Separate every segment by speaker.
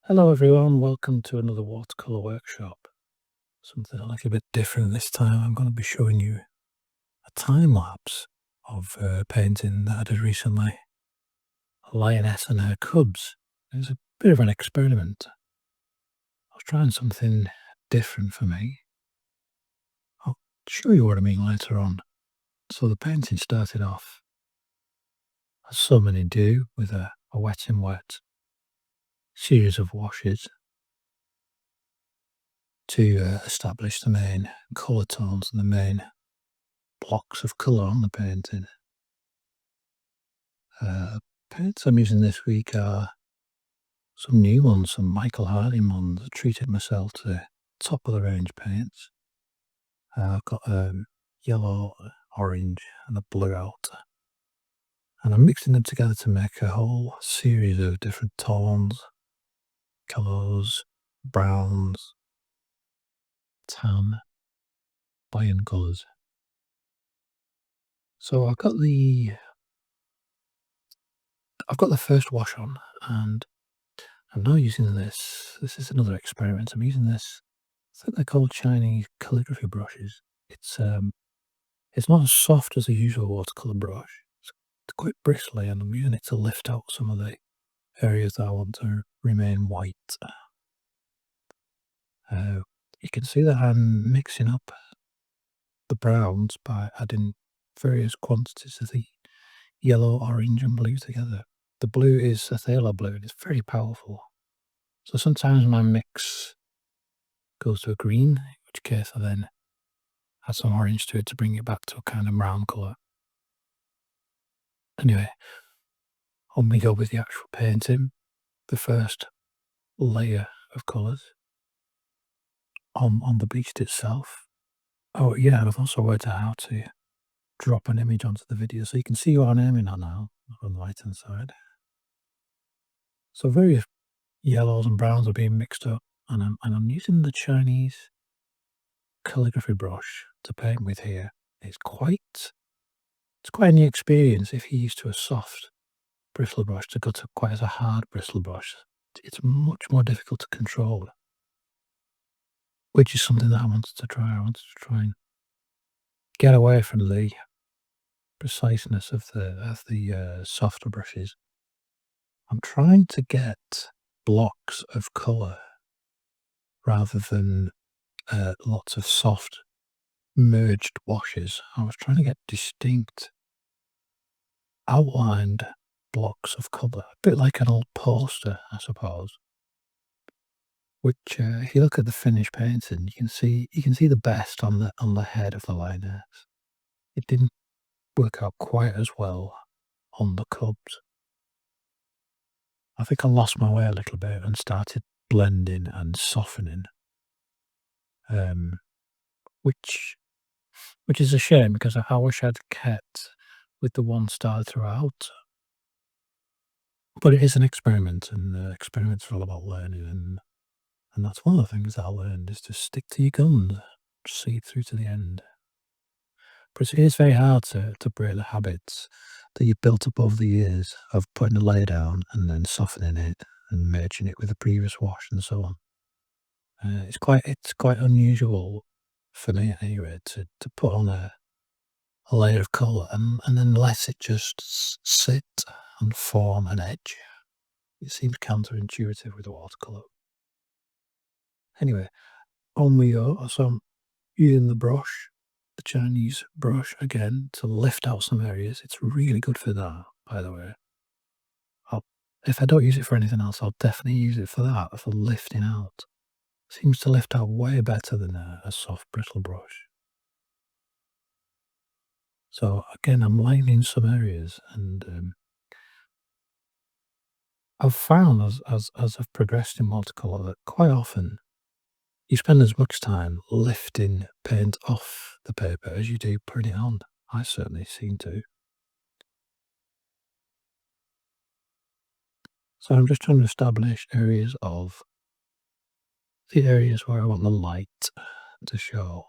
Speaker 1: Hello everyone, welcome to another watercolor workshop. Something a little bit different this time. I'm going to be showing you a time lapse of painting that I did recently. A lioness and her cubs. It was a bit of an experiment. I was trying something different for me. I'll show you what I mean later on. So the painting started off, as so many do, with a wet and wet series of washes to establish the main colour tones and the main blocks of colour on the painting. Paints I'm using this week are some new ones, some Michael Harding ones. I treated myself to top of the range paints. I've got yellow, orange and a blue out. And I'm mixing them together to make a whole series of different tones, colours, browns, tan, cyan colours. So I've got the first wash on, and I'm now using this. This is another experiment. I'm using this. I think they're called Chinese calligraphy brushes. It's not as soft as a usual watercolor brush. It's quite bristly, and I'm using it to lift out some of the areas that I want to remain white. You can see that I'm mixing up the browns by adding various quantities of the yellow, orange, and blue together. The blue is phthalo blue, and it's very powerful. So sometimes my mix goes to a green, in which case I then add some orange to it to bring it back to a kind of brown colour. Anyway, on we go with the actual painting. The first layer of colours on the beast itself. Oh yeah, I've also worked out how to drop an image onto the video so you can see what I'm aiming at now on the right hand side. So various yellows and browns are being mixed up, and I'm using the Chinese calligraphy brush to paint with here. It's quite a new experience if you're used to a soft bristle brush to go to quite a hard bristle brush. It's much more difficult to control, which is something that I wanted to try. I wanted to try and get away from the preciseness of the softer brushes. I'm trying to get blocks of colour rather than lots of soft merged washes. I was trying to get distinct outlined blocks of colour, a bit like an old poster, I suppose. Which, if you look at the finished painting, you can see the best on the head of the lioness. It didn't work out quite as well on the cubs. I think I lost my way a little bit and started blending and softening, which is a shame because I wish I'd kept with the one style throughout. But it is an experiment, and experiments are all about learning, and that's one of the things that I learned is to stick to your guns, see it through to the end. But it is very hard to break the habits that you've built up over the years of putting a layer down and then softening it and merging it with the previous wash and so on. It's quite unusual for me anyway to put on a layer of colour and then let it just sit and form an edge. It seems counterintuitive with the watercolour. Anyway, on we go. So I'm using the brush, the Chinese brush again, to lift out some areas. It's really good for that, by the way. If I don't use it for anything else, I'll definitely use it for that, for lifting out. Seems to lift out way better than a soft brittle brush. So again, I'm lining some areas, and I've found as I've progressed in watercolour that quite often you spend as much time lifting paint off the paper as you do putting it on. I certainly seem to. So I'm just trying to establish the areas where I want the light to show.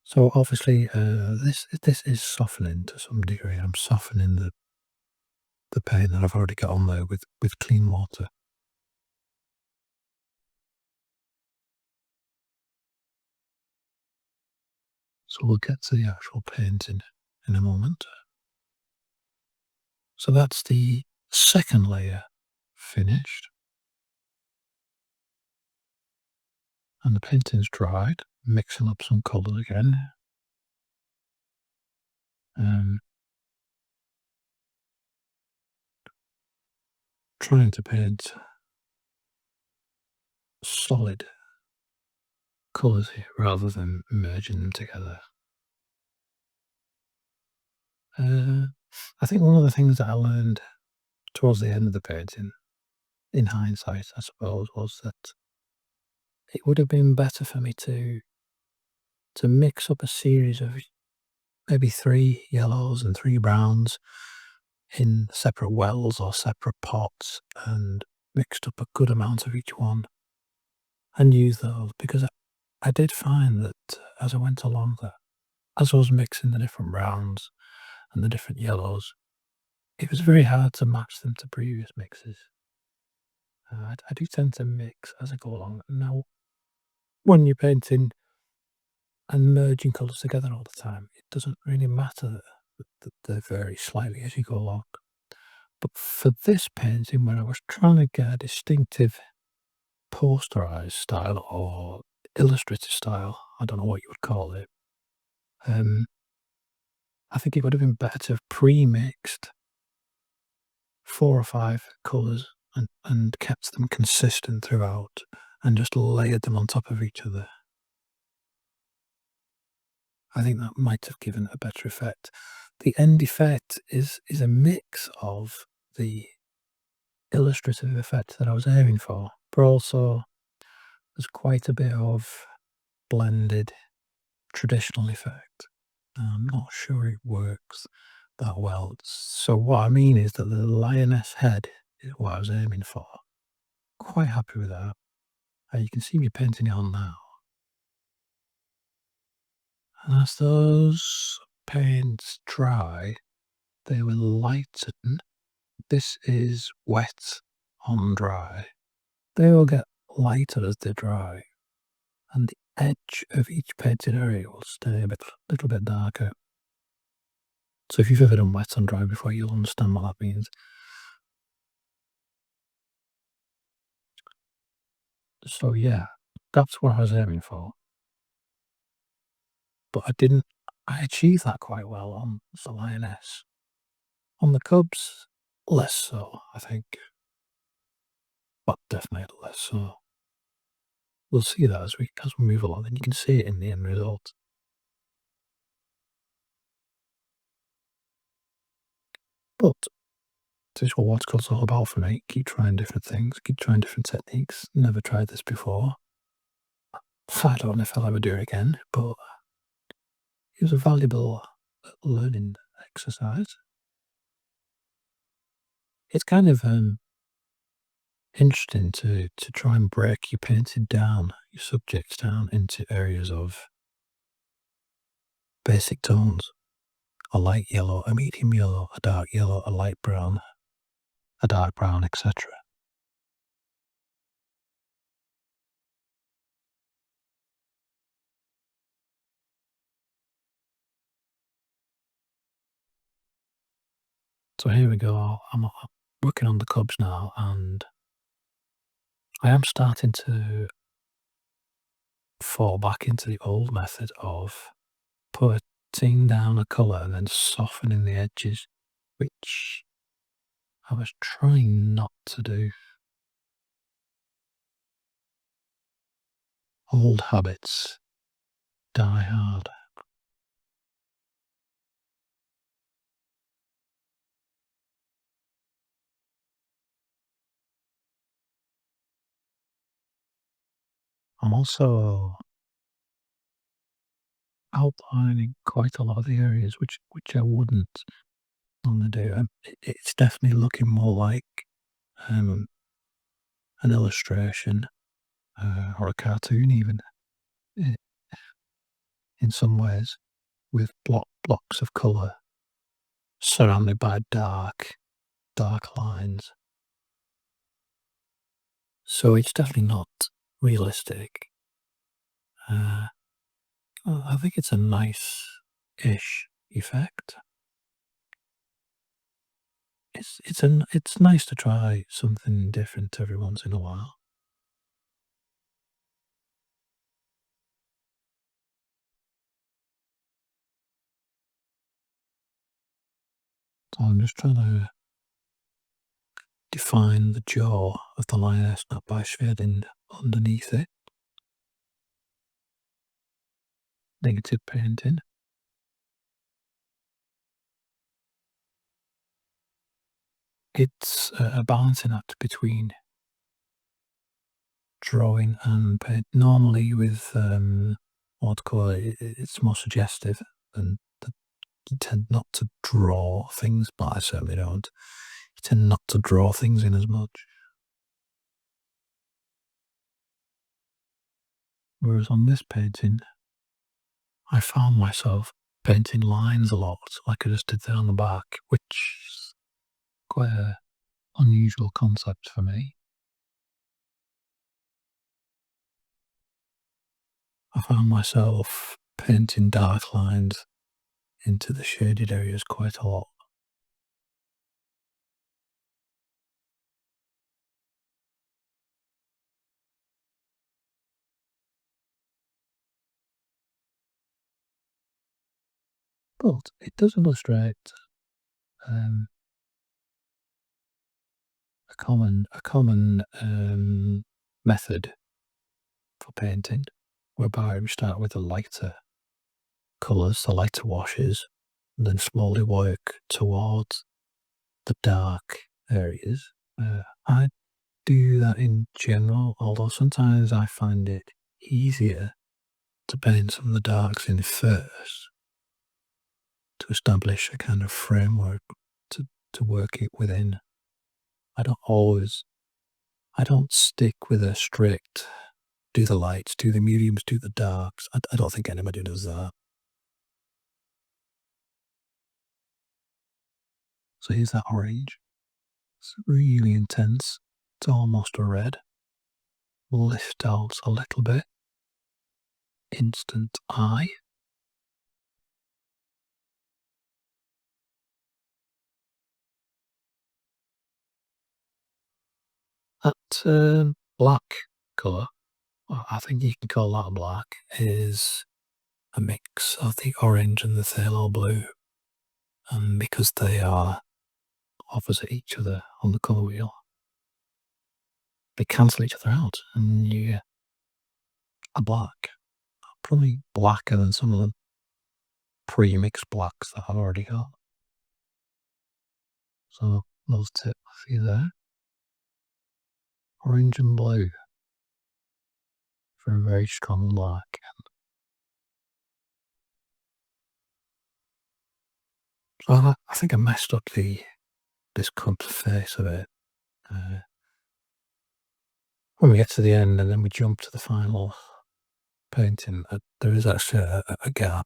Speaker 1: So obviously, this is softening to some degree. I'm softening the paint that I've already got on there with clean water. So we'll get to the actual painting in a moment. So that's the second layer finished. And the painting's dried, mixing up some colours again. Um, Trying to paint solid colours here rather than merging them together. I think one of the things that I learned towards the end of the painting, in hindsight, I suppose, was that it would have been better for me to mix up a series of maybe 3 yellows and 3 browns in separate wells or separate pots and mixed up a good amount of each one and use those, because I did find that as I went along that as I was mixing the different browns and the different yellows, it was very hard to match them to previous mixes. I do tend to mix as I go along. Now, when you're painting and merging colours together all the time, it doesn't really matter that they vary slightly as you go along. But for this painting, where I was trying to get a distinctive posterized style or illustrative style, I don't know what you would call it, um, I think it would have been better to have pre-mixed 4 or 5 colours and kept them consistent throughout and just layered them on top of each other. I think that might have given a better effect. The end effect is a mix of the illustrative effect that I was aiming for, but also there's quite a bit of blended traditional effect. I'm not sure it works that well. So what I mean is that the lioness head is what I was aiming for. Quite happy with that. You can see me painting it on now. And as those paints dry, they will lighten. This is wet on dry. They will get lighter as they dry, and the edge of each painted area will stay a little bit darker. So if you've ever done wet on dry before, you'll understand what that means. So yeah, that's what I was aiming for. But I achieved that quite well on the lioness. On the cubs, less so, I think. But definitely less so. We'll see that as we move along, and you can see it in the end result. But this is what watercolour's all about for me. Keep trying different things, keep trying different techniques. Never tried this before. I don't know if I'll ever do it again, but it was a valuable learning exercise. It's kind of interesting to try and break your painting down, your subjects down into areas of basic tones. A light yellow, a medium yellow, a dark yellow, a light brown, a dark brown, etc. So here we go. I'm working on the cubs now, and I am starting to fall back into the old method of putting down a colour and then softening the edges, which I was trying not to do. Old habits die hard. I'm also outlining quite a lot of the areas which I wouldn't normally do. It's definitely looking more like um, an illustration or a cartoon, even i- in some ways, with blocks of colour surrounded by dark. dark lines. So it's definitely not realistic. Uh, I think it's a nice-ish effect. It's nice to try something different every once in a while. So I'm just trying to define the jaw of the lioness not by shading underneath it. Negative painting. It's a balancing act between drawing and paint. Normally with watercolor, it's more suggestive, and you tend not to draw things, but I certainly don't. You tend not to draw things in as much. Whereas on this painting, I found myself painting lines a lot, like I just did there on the back, which is quite a unusual concept for me. I found myself painting dark lines into the shaded areas quite a lot. But it does illustrate um, a common method for painting, whereby we start with the lighter colours, the lighter washes, and then slowly work towards the dark areas. I do that in general, although sometimes I find it easier to paint some of the darks in first to establish a kind of framework to work it within. I don't always, I don't stick with a strict do the lights, do the mediums, do the darks. I don't think anybody does that. So here's that orange. It's really intense. It's almost a red. Lift out a little bit. Instant eye. That black colour, well, I think you can call that black, is a mix of the orange and the phthalo blue. And because they are opposite each other on the colour wheel, they cancel each other out and you get a black. Probably blacker than some of the pre-mixed blacks that I've already got. So those tips for you there. Orange and blue for a very strong black. So I think I messed up this cub's face a bit. Uh, when we get to the end and then we jump to the final painting, there is actually a gap.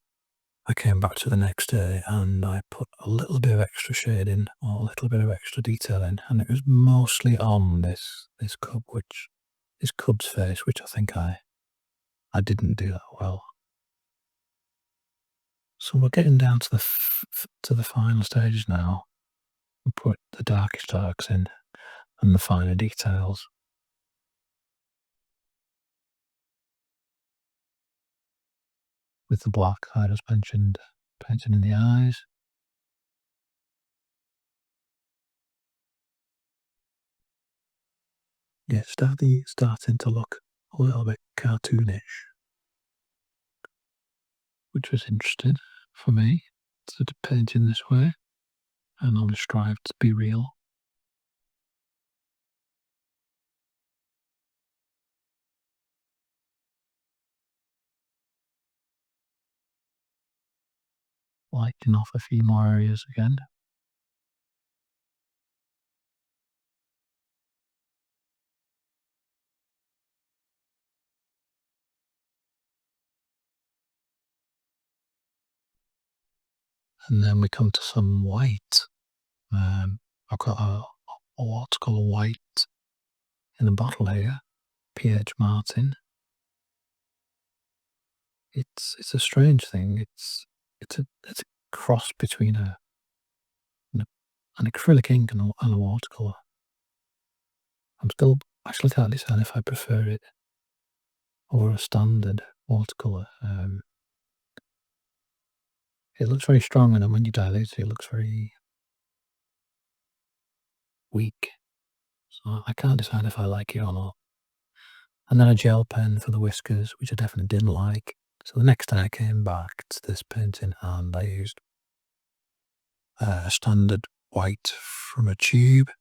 Speaker 1: I came back to the next day and I put a little bit of extra shade in, or a little bit of extra detail in, and it was mostly on this cub's face, which I think I didn't do that well. So we're getting down to to the final stages now. We put the darkest darks in and the finer details. With the black I just mentioned, painting in the eyes. Yeah, it's definitely starting to look a little bit cartoonish, which was interesting for me to paint in this way, and always strive to be real. Lighting off a few more areas again. And then we come to some white. I've got a watercolour white in a bottle here, PH Martin. It's a strange thing. It's a cross between an, an acrylic ink and a watercolour. I'm still actually can't decide if I prefer it over a standard watercolour. It looks very strong, and then when you dilute it, it looks very weak. So I can't decide if I like it or not. And then a gel pen for the whiskers, which I definitely didn't like. So the next day I came back to this painting and I used a standard white from a tube,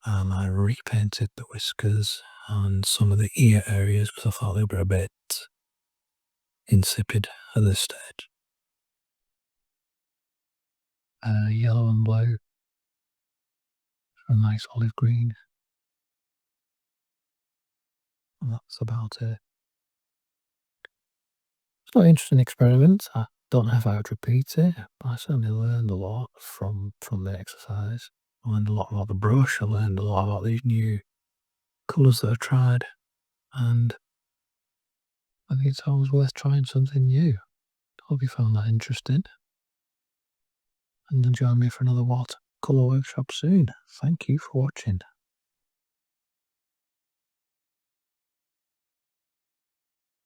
Speaker 1: and I repainted the whiskers and some of the ear areas because I thought they were a bit insipid at this stage. Yellow and blue, a nice olive green, and that's about it. It's not an interesting experiment. I don't know if I would repeat it, but I certainly learned a lot from the exercise. I learned a lot about the brush. I learned a lot about these new colours that I've tried, and I think it's always worth trying something new. Hope you found that interesting, and join me for another watercolour workshop soon. Thank you for watching.